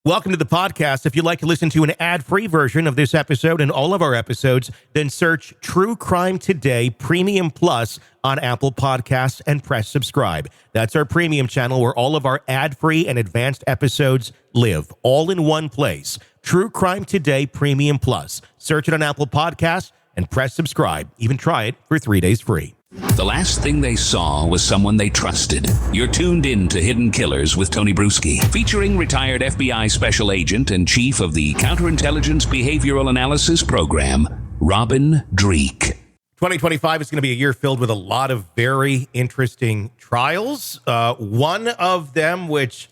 Welcome to the podcast. If you'd like to listen to an ad-free version of this episode and all of our episodes, then search True Crime Today Premium Plus on Apple Podcasts and press subscribe. That's our premium channel where all of our ad-free and advanced episodes live, all in one place. True Crime Today Premium Plus. Search it on Apple Podcasts and press subscribe. Even try it for 3 days free. The last thing they saw was someone they trusted. You're tuned in to Hidden Killers with Tony Bruschi, featuring retired FBI special agent and chief of the Counterintelligence Behavioral Analysis Program, Robin Dreeke. 2025 is going to be a year filled with a lot of very interesting trials. One of them, which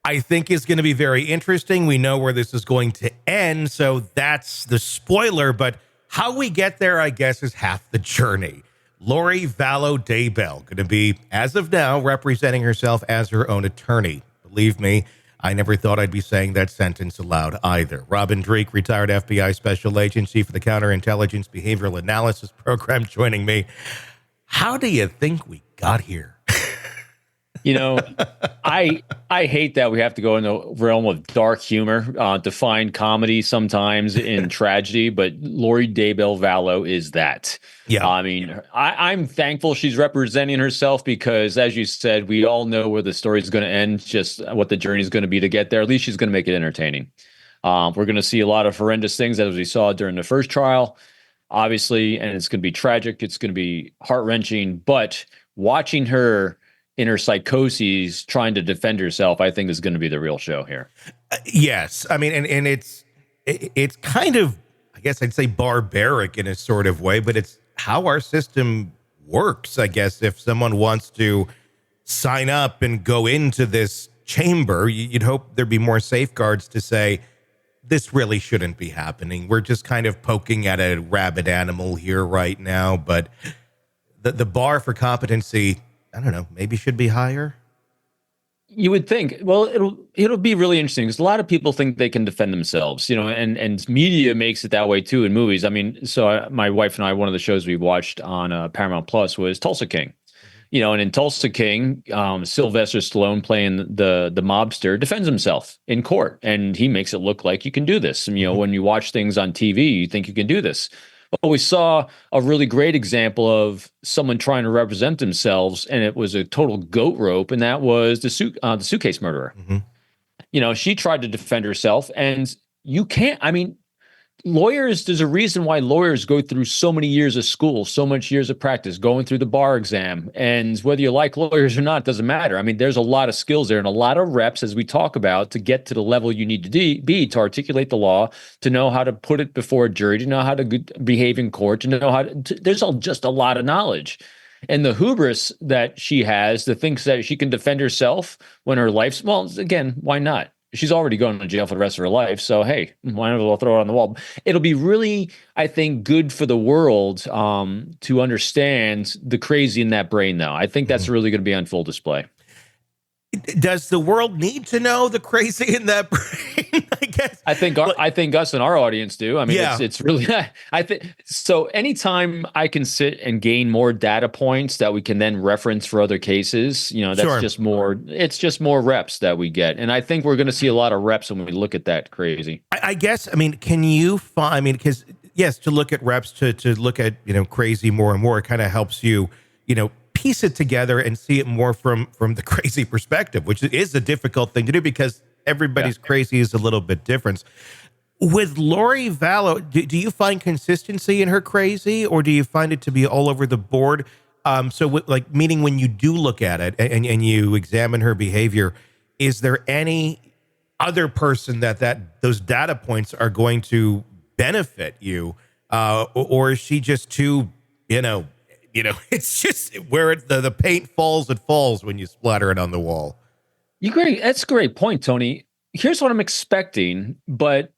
I think is going to be very interesting. We know where this is going to end, so that's the spoiler. But how we get there, I guess, is half the journey. Lori Vallow Daybell, going to be, as of now, representing herself as her own attorney. Believe me, I never thought I'd be saying that sentence aloud either. Robin Dreeke, retired FBI special agent, chief of the Counterintelligence Behavioral Analysis Program, joining me. How do you think we got here? You know, I hate that we have to go in the realm of dark humor to find comedy sometimes in tragedy, but Lori Daybell Vallow is that. Yeah. I mean, I'm thankful she's representing herself because, as you said, we all know where the story is going to end, just what the journey is going to be to get there. At least she's going to make it entertaining. We're going to see a lot of horrendous things as we saw during the first trial, obviously, and it's going to be tragic. It's going to be heart-wrenching, but watching her in her psychoses trying to defend herself, I think is going to be the real show here. Yes. I mean, and it's kind of, I guess I'd say barbaric in a sort of way, but it's how our system works. I guess if someone wants to sign up and go into this chamber, you'd hope there'd be more safeguards to say, this really shouldn't be happening. We're just kind of poking at a rabid animal here right now. But the bar for competency, I don't know, maybe should be higher. You would think. Well, it'll be really interesting because a lot of people think they can defend themselves, you know, and media makes it that way too in movies. I mean, so my wife and I, one of the shows we watched on Paramount Plus was Tulsa King, you know, and in Tulsa King, Sylvester Stallone playing the mobster defends himself in court, and he makes it look like you can do this. And, you know, when you watch things on TV, you think you can do this. But we saw a really great example of someone trying to represent themselves, and it was a total goat rope, and that was the suitcase murderer. Mm-hmm. You know, she tried to defend herself, and you can't. I mean, lawyers, there's a reason why lawyers go through so many years of school, so much years of practice, going through the bar exam. And whether you like lawyers or not, doesn't matter. I mean, there's a lot of skills there and a lot of reps, as we talk about, to get to the level you need to be to articulate the law, to know how to put it before a jury, to know how to behave in court, to know how to there's just a lot of knowledge. And the hubris that she has, the thinks that she can defend herself when her life's, well, again, why not? She's already going to jail for the rest of her life. So, hey, why not throw it on the wall? It'll be really, I think, good for the world to understand the crazy in that brain, though. I think that's really going to be on full display. Does the world need to know the crazy in that brain? I guess. I think us and our audience do. I mean, yeah. It's really. I think so. Anytime I can sit and gain more data points that we can then reference for other cases, you know, that's just more. It's just more reps that we get, and I think we're going to see a lot of reps when we look at that crazy. I guess. I mean, can you find? I mean, because yes, to look at reps, to look at crazy more and more, it kind of helps you piece it together and see it more from the crazy perspective, which is a difficult thing to do because everybody's crazy is a little bit different. With Lori Vallow, do you find consistency in her crazy, or do you find it to be all over the board? Meaning when you do look at it and you examine her behavior, is there any other person that those data points are going to benefit you, or is she just too, it's just where the paint falls, it falls when you splatter it on the wall. That's a great point, Tony. Here's what I'm expecting, but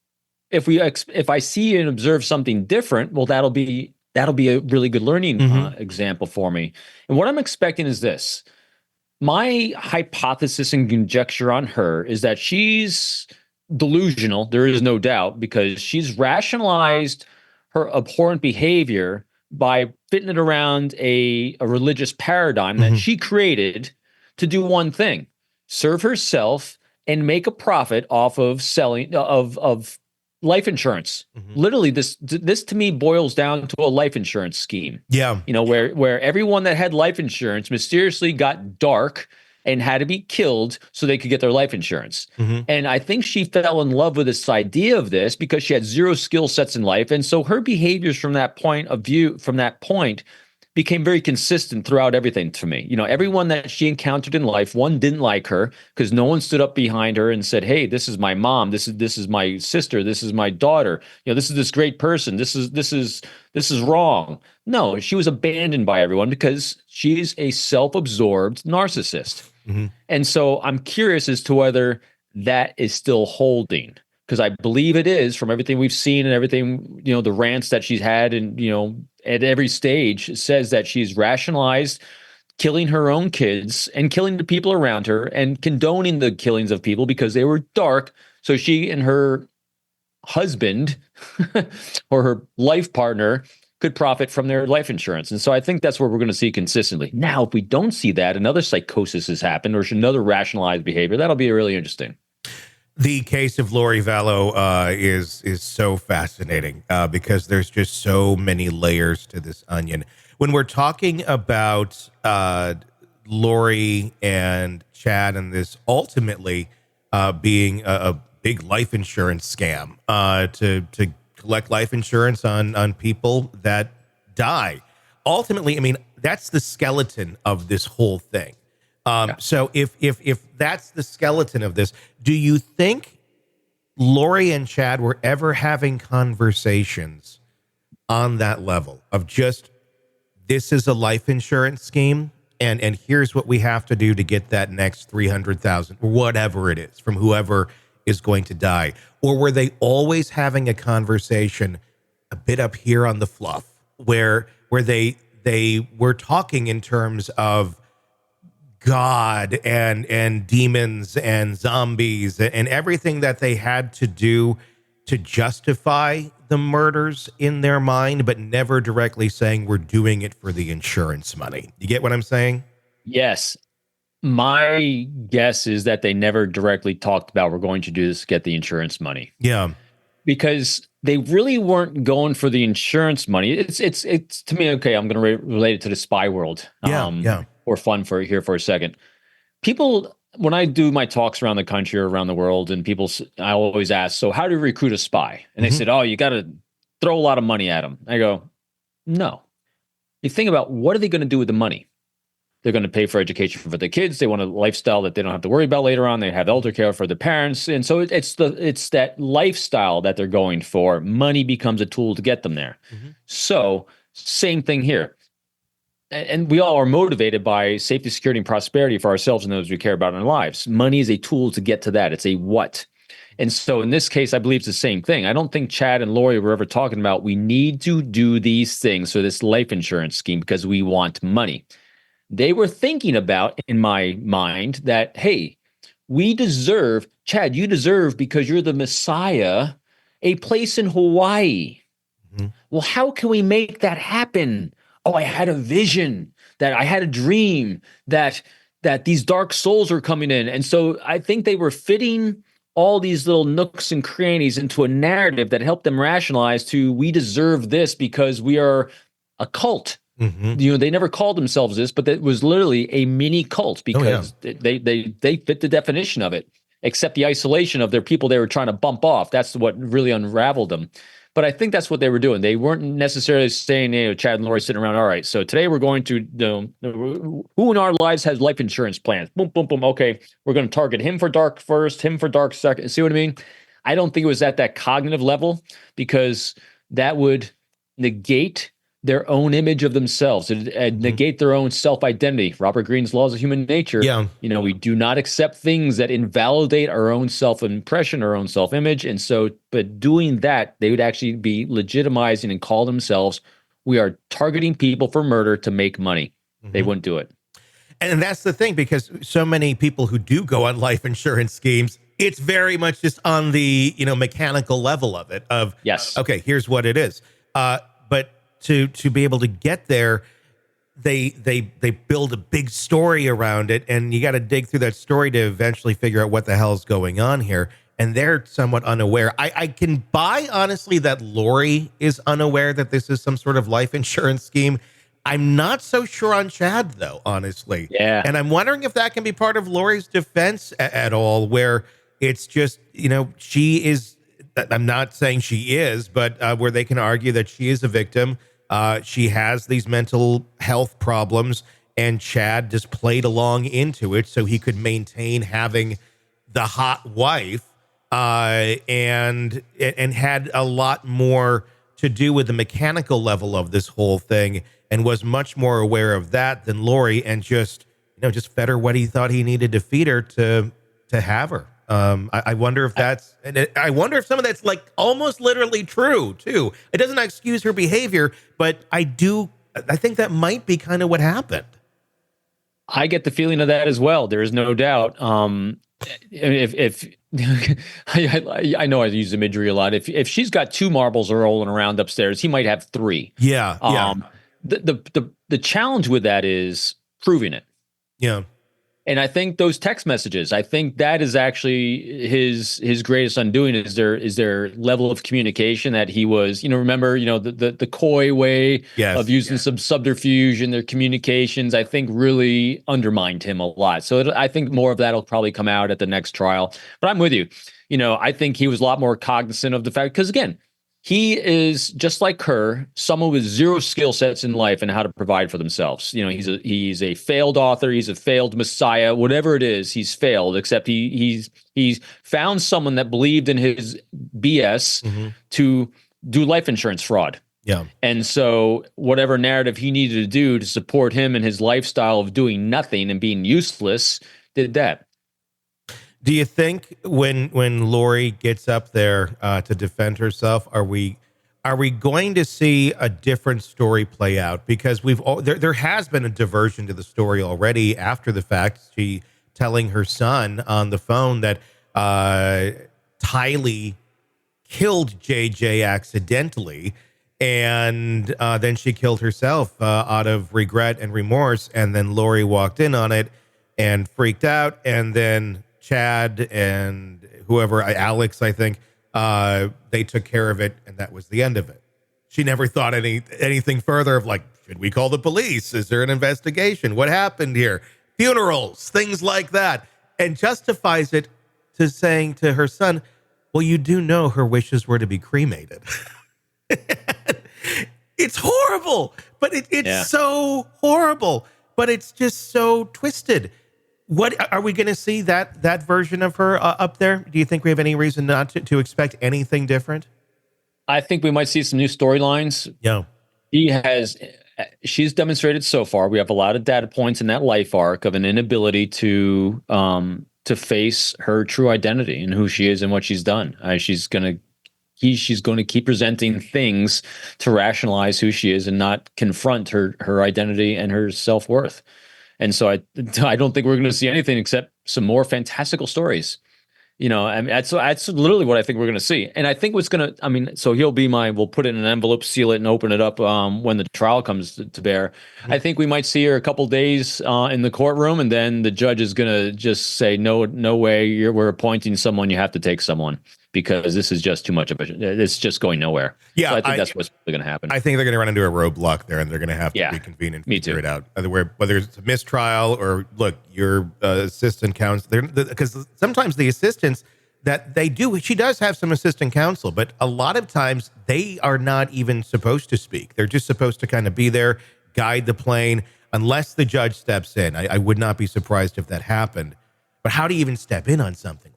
if I see and observe something different, well, that'll be a really good learning example for me. And what I'm expecting is this. My hypothesis and conjecture on her is that she's delusional. There is no doubt, because she's rationalized her abhorrent behavior by fitting it around a religious paradigm that she created to do one thing: serve herself and make a profit off of selling of life insurance. Literally, this to me boils down to a life insurance scheme. Yeah. Where everyone that had life insurance mysteriously got dark and had to be killed so they could get their life insurance. And I think she fell in love with this idea of this because she had zero skill sets in life. And so her behaviors from that point became very consistent throughout everything to me. Everyone that she encountered in life, one didn't like her because no one stood up behind her and said, "Hey, this is my mom. This is my sister. This is my daughter. This is this great person. This is wrong." No, she was abandoned by everyone because she's a self-absorbed narcissist. And so I'm curious as to whether that is still holding, because I believe it is from everything we've seen and everything, the rants that she's had and, at every stage says that she's rationalized killing her own kids and killing the people around her and condoning the killings of people because they were dark. So she and her husband or her life partner could profit from their life insurance. And so I think that's what we're going to see consistently. Now, if we don't see that, another psychosis has happened or another rationalized behavior, that'll be really interesting. The case of Lori Vallow is so fascinating because there's just so many layers to this onion. When we're talking about Lori and Chad and this ultimately being a big life insurance scam to collect life insurance on people that die. Ultimately, I mean, that's the skeleton of this whole thing. So if that's the skeleton of this, do you think Lori and Chad were ever having conversations on that level of just, this is a life insurance scheme and here's what we have to do to get that next 300,000 or whatever it is from whoever is going to die? Or were they always having a conversation a bit up here on the fluff where they were talking in terms of God and demons and zombies and everything that they had to do to justify the murders in their mind, but never directly saying we're doing it for the insurance money? You get what I'm saying? Yes. My guess is that they never directly talked about we're going to do this to get the insurance money. Yeah. Because they really weren't going for the insurance money. It's to me, okay, I'm going to relate it to the spy world. Yeah. For fun for a second. People, when I do my talks around the country or around the world, and I always ask, so how do you recruit a spy? And they said, oh, you got to throw a lot of money at them. I go, no. You think about, what are they going to do with the money? They're going to pay for education for the kids. They want a lifestyle that they don't have to worry about later on. They have elder care for the parents. And so it's that lifestyle that they're going for. Money becomes a tool to get them there. So same thing here. And we all are motivated by safety, security, and prosperity for ourselves and those we care about in our lives. Money is a tool to get to that. It's a what. And so in this case, I believe it's the same thing. I don't think Chad and Lori were ever talking about we need to do these things for this life insurance scheme because we want money. They were thinking about, in my mind, that, hey, we deserve, Chad, you deserve, because you're the Messiah, a place in Hawaii. Well, how can we make that happen? Oh, I had a vision, that I had a dream that these dark souls are coming in. And so I think they were fitting all these little nooks and crannies into a narrative that helped them rationalize to, we deserve this because we are a cult. They never called themselves this, but it was literally a mini cult because they fit the definition of it, except the isolation of their people they were trying to bump off. That's what really unraveled them. But I think that's what they were doing. They weren't necessarily saying, Chad and Lori sitting around, all right, so today we're going to, who in our lives has life insurance plans? Boom, boom, boom. Okay, we're going to target him for dark first, him for dark second. See what I mean? I don't think it was at that cognitive level because that would negate their own image of themselves, negate their own self-identity. Robert Greene's laws of human nature. Yeah. We do not accept things that invalidate our own self-impression, our own self-image. And so, but doing that, they would actually be legitimizing and call themselves, we are targeting people for murder to make money. They wouldn't do it. And that's the thing, because so many people who do go on life insurance schemes, it's very much just on the, mechanical level of it, of, yes, okay, here's what it is. But to be able to get there, they build a big story around it, and you got to dig through that story to eventually figure out what the hell's going on here. And they're somewhat unaware. I can buy, honestly, that Lori is unaware that this is some sort of life insurance scheme. I'm not so sure on Chad, though, honestly. Yeah. And I'm wondering if that can be part of Lori's defense at all, where it's just, she is, I'm not saying she is, but where they can argue that she is a victim. She has these mental health problems, and Chad just played along into it so he could maintain having the hot wife, and had a lot more to do with the mechanical level of this whole thing, and was much more aware of that than Lori, and just fed her what he thought he needed to feed her to have her. I wonder if that's, and I wonder if some of that's like almost literally true too. It doesn't excuse her behavior, but I think that might be kind of what happened. I get the feeling of that as well. There is no doubt. If I know I use imagery a lot. If she's got 2 marbles rolling around upstairs, he might have 3. Yeah. The challenge with that is proving it. Yeah. And I think those text messages, I think that is actually his greatest undoing is their level of communication that he was, remember, the coy way of using some subterfuge in their communications, I think really undermined him a lot. So I think more of that will probably come out at the next trial. But I'm with you. I think he was a lot more cognizant of the fact, because again, he is just like her, someone with 0 skill sets in life and how to provide for themselves. He's a failed author, he's a failed messiah, whatever it is, he's failed. Except he's found someone that believed in his BS to do life insurance fraud. Yeah, and so whatever narrative he needed to do to support him and his lifestyle of doing nothing and being useless, did that. Do you think when Lori gets up there to defend herself, are we going to see a different story play out? Because there has been a diversion to the story already after the fact. She telling her son on the phone that Tylee killed JJ accidentally, and then she killed herself out of regret and remorse. And then Lori walked in on it and freaked out, and then Chad and whoever, Alex, I think, they took care of it, and that was the end of it. She never thought anything further of like, should we call the police? Is there an investigation? What happened here? Funerals, things like that, and justifies it to saying to her son, well, you do know her wishes were to be cremated. It's horrible, but it's so horrible, but it's just so twisted. What are we going to see that version of her up there? Do you think we have any reason not to expect anything different? I think we might see some new storylines. Yeah. She's demonstrated so far. We have a lot of data points in that life arc of an inability to face her true identity and who she is and what she's done. She's going to keep presenting things to rationalize who she is and not confront her identity and her self-worth. And so I don't think we're going to see anything except some more fantastical stories. That's literally what I think we're going to see. And I think so he'll be we'll put it in an envelope, seal it, and open it up when the trial comes to bear. I think we might see her a couple days in the courtroom, and then the judge is going to just say, no way, we're appointing someone, you have to take someone, because this is just too much of it's just going nowhere. Yeah, so I think that's what's really going to happen. I think they're going to run into a roadblock there, and they're going to have to reconvene and figure it out. Whether it's a mistrial or, look, your assistant counsel, because sometimes the assistants that they do, she does have some assistant counsel, but a lot of times they are not even supposed to speak. They're just supposed to kind of be there, guide the plane, unless the judge steps in. I would not be surprised if that happened. But how do you even step in on something?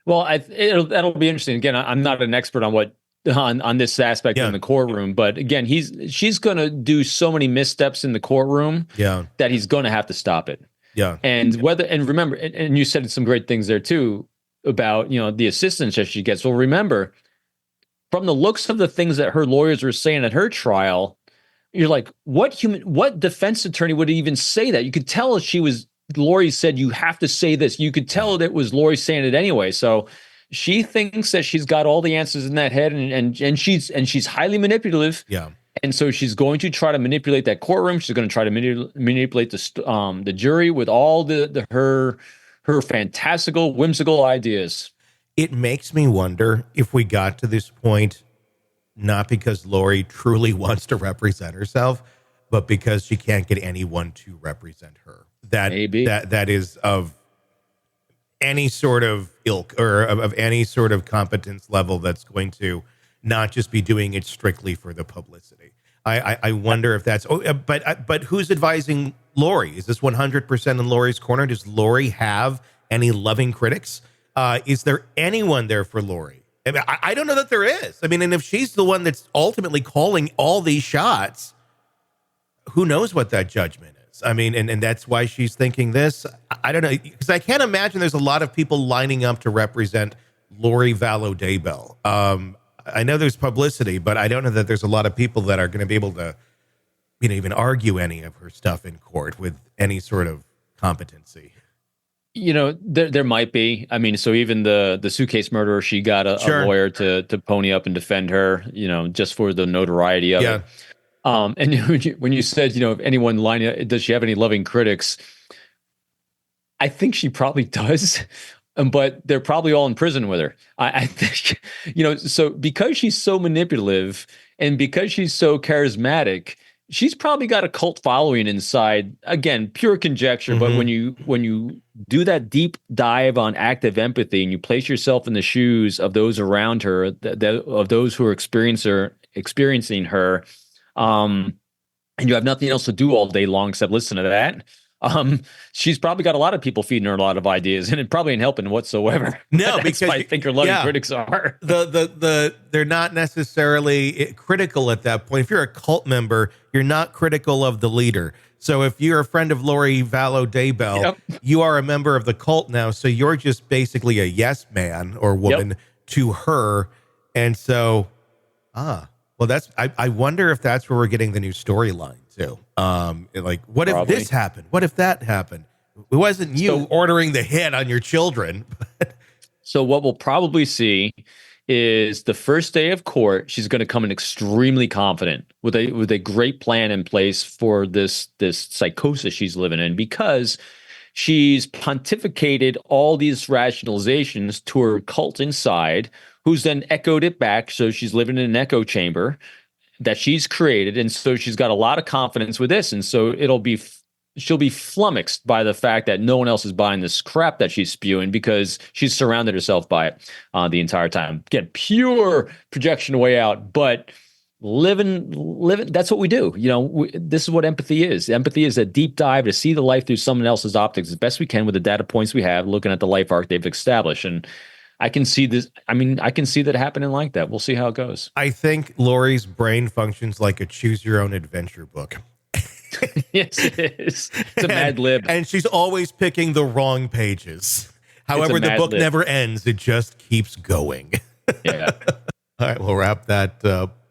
Well, that'll be interesting. Again, I'm not an expert on this aspect in the courtroom, but again, she's going to do so many missteps in the courtroom that he's going to have to stop it. Yeah, and remember, and you said some great things there too about the assistance that she gets. Well, remember, from the looks of the things that her lawyers were saying at her trial, you're like, what defense attorney would even say that? You could tell Lori said, you have to say this. You could tell that it was Lori saying it anyway. So she thinks that she's got all the answers in that head, and she's highly manipulative. Yeah. And so she's going to try to manipulate that courtroom. She's going to try to manipulate the jury with all her fantastical, whimsical ideas. It makes me wonder if we got to this point, not because Lori truly wants to represent herself, but because she can't get anyone to represent her. That is of any sort of ilk or of any sort of competence level that's going to not just be doing it strictly for the publicity. I wonder if that's. But who's advising Lori? Is this 100% in Lori's corner? Does Lori have any loving critics? Is there anyone there for Lori? I mean, I don't know that there is. I mean, and if she's the one that's ultimately calling all these shots, who knows what that judgment is? I mean, and that's why she's thinking this. I don't know, because I can't imagine there's a lot of people lining up to represent Lori Vallow Daybell. I know there's publicity, but I don't know that there's a lot of people that are going to be able to, even argue any of her stuff in court with any sort of competency. There might be. I mean, so even the suitcase murderer, she got a lawyer to pony up and defend her, just for the notoriety of it. And when you said, if anyone lining up, does she have any loving critics? I think she probably does. But they're probably all in prison with her. I think, so because she's so manipulative and because she's so charismatic, she's probably got a cult following inside. Again, pure conjecture. Mm-hmm. But when you do that deep dive on active empathy and you place yourself in the shoes of those around her, of those who are experiencing her, and you have nothing else to do all day long except listen to that. She's probably got a lot of people feeding her a lot of ideas, and it probably ain't helping whatsoever. No, because I think her loving critics are. They're not necessarily critical at that point. If you're a cult member, you're not critical of the leader. So if you're a friend of Lori Vallow Daybell, you are a member of the cult now. So you're just basically a yes man or woman to her. And so, well, I wonder if that's where we're getting the new storyline too. Like, what if this happened? What if that happened? It wasn't you ordering the hit on your children. So what we'll probably see is the first day of court, she's going to come in extremely confident with a great plan in place for this psychosis she's living in, because she's pontificated all these rationalizations to her cult inside, who's then echoed it back. So she's living in an echo chamber that she's created. And so she's got a lot of confidence with this. And so she'll be flummoxed by the fact that no one else is buying this crap that she's spewing, because she's surrounded herself by it the entire time. Again, pure projection way out, but living. That's what we do. This is what empathy is. Empathy is a deep dive to see the life through someone else's optics as best we can with the data points we have, looking at the life arc they've established. And I can see this. I mean, I can see that happening like that. We'll see how it goes. I think Lori's brain functions like a choose your own adventure book. Yes, it is. It's a mad lib. And she's always picking the wrong pages. However, the book never ends. It just keeps going. Yeah. All right, we'll wrap that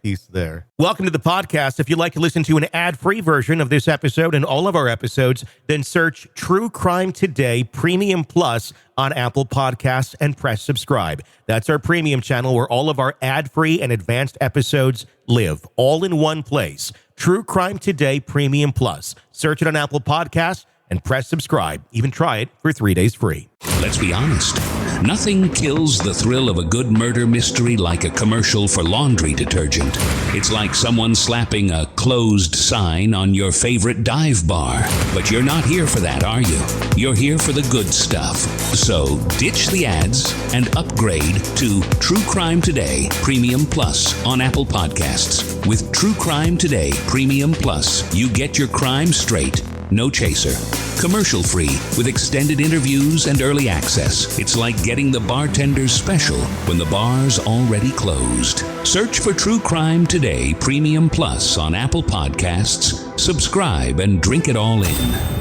piece there. Welcome to the podcast. If you'd like to listen to an ad-free version of this episode and all of our episodes, then search True Crime Today Premium Plus on Apple Podcasts and press subscribe. That's our premium channel where all of our ad-free and advanced episodes live, all in one place. True Crime Today Premium Plus. Search it on Apple Podcasts and press subscribe. Even try it for 3 days free. Let's be honest. Nothing kills the thrill of a good murder mystery like a commercial for laundry detergent. It's like someone slapping a closed sign on your favorite dive bar. But you're not here for that, are you? You're here for the good stuff. So ditch the ads and upgrade to True Crime Today Premium Plus on Apple Podcasts. With True Crime Today Premium Plus, you get your crime straight. No chaser. Commercial free with extended interviews and early access. It's like getting the bartender's special when the bar's already closed. Search for True Crime Today Premium Plus on Apple Podcasts. Subscribe and drink it all in.